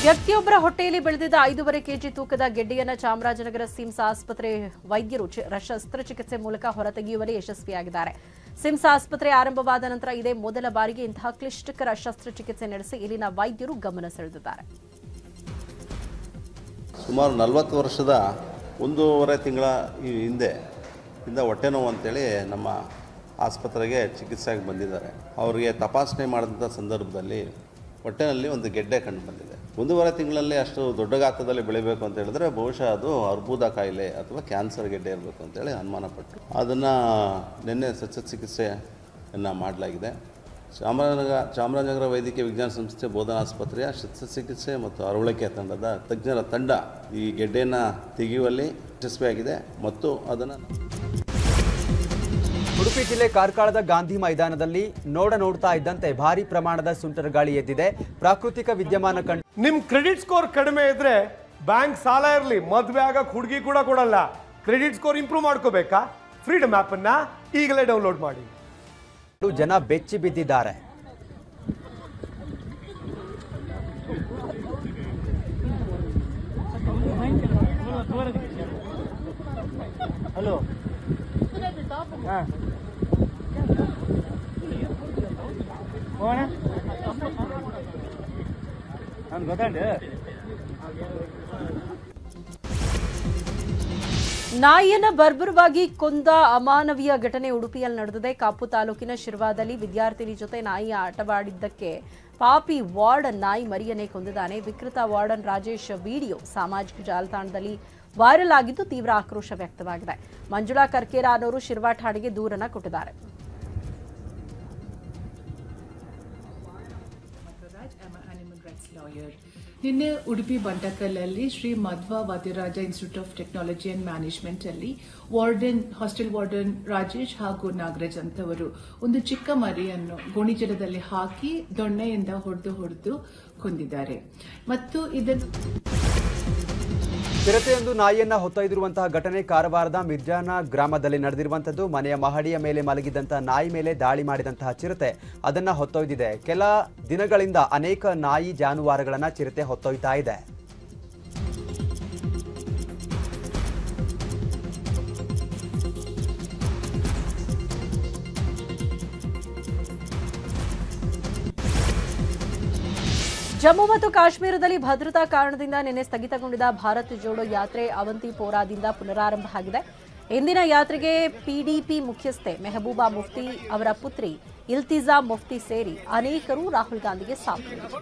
ವ್ಯಕ್ತಿಯೊಬ್ಬರ ಹೊಟ್ಟೆಯಲ್ಲಿ ಬೆಳೆದಿದ್ದ 5.5 ಕೆಜಿ ತೂಕದ ಗೆಡ್ಡೆಯನ್ನು ಚಾಮರಾಜನಗರ ಸಿಮ್ಸ್ ಆಸ್ಪತ್ರೆ ವೈದ್ಯರು ಶಸ್ತ್ರಚಿಕಿತ್ಸೆ ಮೂಲಕ ಹೊರತೆಗೆಯುವಲ್ಲಿ ಯಶಸ್ವಿಯಾಗಿದ್ದಾರೆ. ಸಿಮ್ಸ್ ಆಸ್ಪತ್ರೆ ಆರಂಭವಾದ ನಂತರ ಇದೇ ಮೊದಲ ಬಾರಿಗೆ ಇಂತಹ ಕ್ಲಿಷ್ಟಕರ ಶಸ್ತ್ರಚಿಕಿತ್ಸೆ ನಡೆಸಿ ಇಲ್ಲಿನ ವೈದ್ಯರು ಗಮನ ಸೆಳೆದಿದ್ದಾರೆ. ಸುಮಾರು 40 ವರ್ಷದ 1.5 ತಿಂಗಳ ಹಿಂದೆ ಹೊಟ್ಟೆ ನೋವು ಅಂತೇಳಿ ನಮ್ಮ ಆಸ್ಪತ್ರೆಗೆ ಚಿಕಿತ್ಸೆಗೆ ಬಂದಿದ್ದಾರೆ. ಅವರಿಗೆ ತಪಾಸಣೆ ಮಾಡಿದಂಥ ಸಂದರ್ಭದಲ್ಲಿ ಹೊಟ್ಟೆನಲ್ಲಿ ಒಂದು ಗೆಡ್ಡೆ ಕಂಡು ಬಂದಿದೆ. 1.5 ತಿಂಗಳಲ್ಲಿ ಅಷ್ಟು ದೊಡ್ಡ ಗಾತ್ರದಲ್ಲಿ ಬೆಳಿಬೇಕು ಅಂತ ಹೇಳಿದ್ರೆ ಬಹುಶಃ ಅದು ಅರ್ಬುದ ಕಾಯಿಲೆ ಅಥವಾ ಕ್ಯಾನ್ಸರ್ ಗೆಡ್ಡೆ ಇರಬೇಕು ಅಂತೇಳಿ ಅನುಮಾನಪಟ್ಟು ಅದನ್ನು ನಿನ್ನೆ ಶಸ್ತ್ರಚಿಕಿತ್ಸೆಯನ್ನು ಮಾಡಲಾಗಿದೆ. ಚಾಮರಾಜನಗರ ವೈದ್ಯಕೀಯ ವಿಜ್ಞಾನ ಸಂಸ್ಥೆ ಬೋಧನಾಸ್ಪತ್ರೆಯ ಶಸ್ತ್ರಚಿಕಿತ್ಸೆ ಮತ್ತು ಅರವಳಿಕೆ ತಂಡದ ತಜ್ಞರ ತಂಡ ಈ ಗೆಡ್ಡೆಯನ್ನು ತೆಗೆಯುವಲ್ಲಿ ಯಶಸ್ವಿಯಾಗಿದೆ ಮತ್ತು ಅದನ್ನು ಉಡುಪಿ ಜಿಲ್ಲೆ ಕಾರ್ಕಳದ ಗಾಂಧಿ ಮೈದಾನದಲ್ಲಿ ನೋಡ್ತಾ ಇದ್ದಂತೆ ಭಾರಿ ಪ್ರಮಾಣದ ಸುಂಟರ ಗಾಳಿ ಎದ್ದಿದೆ. ಪ್ರಾಕೃತಿಕ ವಿದ್ಯಮಾನ ಕಂಡು ನಿಮ್ ಕ್ರೆಡಿಟ್ ಸ್ಕೋರ್ ಕಡಿಮೆ ಇದ್ರೆ ಬ್ಯಾಂಕ್ ಸಾಲ ಇರಲಿ ಮದುವೆ ಆಗಕ್ಕೆ ಹುಡುಗಿ ಕೂಡ ಕೊಡಲ್ಲ. ಕ್ರೆಡಿಟ್ ಸ್ಕೋರ್ ಇಂಪ್ರೂವ್ ಮಾಡ್ಕೋಬೇಕಾ? ಫ್ರೀಡಮ್ ಆಪ್ ಅನ್ನ ಈಗಲೇ ಡೌನ್ಲೋಡ್ ಮಾಡಿ. ಜನ ಬೆಚ್ಚಿ ಬಿದ್ದಿದ್ದಾರೆ. ಹಲೋ ನಾಯಿಯನ್ನ ಬರ್ಬರವಾಗಿ ಕೊಂದ ಅಮಾನವೀಯ ಘಟನೆ ಉಡುಪಿಯಲ್ಲಿ ನಡೆದಿದೆ. ಕಾಪು ತಾಲೂಕಿನ ಶಿರ್ವಾದಲ್ಲಿ ವಿದ್ಯಾರ್ಥಿನಿ ಜೊತೆ ನಾಯಿ ಆಟವಾಡಿದ್ದಕ್ಕೆ ಪಾಪಿ ವಾರ್ಡನ್ ನಾಯಿ ಮರಿಯನ್ನೇ ಕೊಂದಿದ್ದಾನೆ. ವಿಕೃತ ವಾರ್ಡನ್ ರಾಜೇಶ್ ವಿಡಿಯೋ ಸಾಮಾಜಿಕ ಜಾಲತಾಣದಲ್ಲಿ ವೈರಲ್ ಆಗಿದ್ದು ತೀವ್ರ ಆಕ್ರೋಶ ವ್ಯಕ್ತವಾಗಿದೆ. ಮಂಜುಳಾ ಕರ್ಕೇರ ಅನ್ನೋರು ಶಿರ್ವಾ ಠಾಣೆಗೆ ದೂರನ್ನ ಕೊಟ್ಟಿದ್ದಾರೆ. ನಿನ್ನೆ ಉಡುಪಿ ಬಂಟಕಲ್ಲಲ್ಲಿ Shri Madhva Vadiraja Institute of Technology and Management ಅಲ್ಲಿ ಹಾಸ್ಟೆಲ್ ವಾರ್ಡನ್ ರಾಜೇಶ್ ಹಾಗೂ ನಾಗರಾಜ್ ಅಂತವರು ಒಂದು ಚಿಕ್ಕ ಮರಿಯನ್ನು ಗೋಣಿಚೀಲದಲ್ಲಿ ಹಾಕಿ ದೊಣ್ಣೆಯಿಂದ ಹೊಡೆದು ಕೊಂದಿದ್ದಾರೆ. ಮತ್ತು ಇದನ್ನು ಚಿರತೆಯೊಂದು ನಾಯಿಯನ್ನ ಹೊತ್ತೊಯ್ದಿರುವಂತಹ ಘಟನೆ ಕಾರವಾರದ ಮಿರ್ಜಾನ ಗ್ರಾಮದಲ್ಲಿ ನಡೆದಿರುವಂತದ್ದು. ಮನೆಯ ಮಹಡಿಯ ಮೇಲೆ ಮಲಗಿದಂತಹ ನಾಯಿ ಮೇಲೆ ದಾಳಿ ಮಾಡಿದಂತಹ ಚಿರತೆ ಅದನ್ನ ಹೊತ್ತೊಯ್ದಿದೆ. ಕೆಲ ದಿನಗಳಿಂದ ಅನೇಕ ನಾಯಿ ಜಾನುವಾರುಗಳನ್ನ ಚಿರತೆ ಹೊತ್ತೊಯ್ತಾ ಇದೆ. ಜಮ್ಮು ಮತ್ತು ಕಾಶ್ಮೀರದಲ್ಲಿ ಭದ್ರತಾ ಕಾರಣದಿಂದ ನಿನ್ನೆ ಸ್ಥಗಿತಗೊಂಡಿದ್ದ ಭಾರತ್ ಜೋಡೋ ಯಾತ್ರೆ ಅವಂತಿಪೋರಾದಿಂದ ಪುನರಾರಂಭ ಆಗಿದೆ. ಇಂದಿನ ಯಾತ್ರೆಗೆ ಪಿಡಿಪಿ ಮುಖ್ಯಸ್ಥೆ ಮೆಹಬೂಬಾ ಮುಫ್ತಿ ಅವರ ಪುತ್ರಿ ಇಲ್ತಿಜಾ ಮುಫ್ತಿ ಸೇರಿ ಅನೇಕರು ರಾಹುಲ್ ಗಾಂಧಿಗೆ ಸಾಥ್ ನೀಡಿದರು.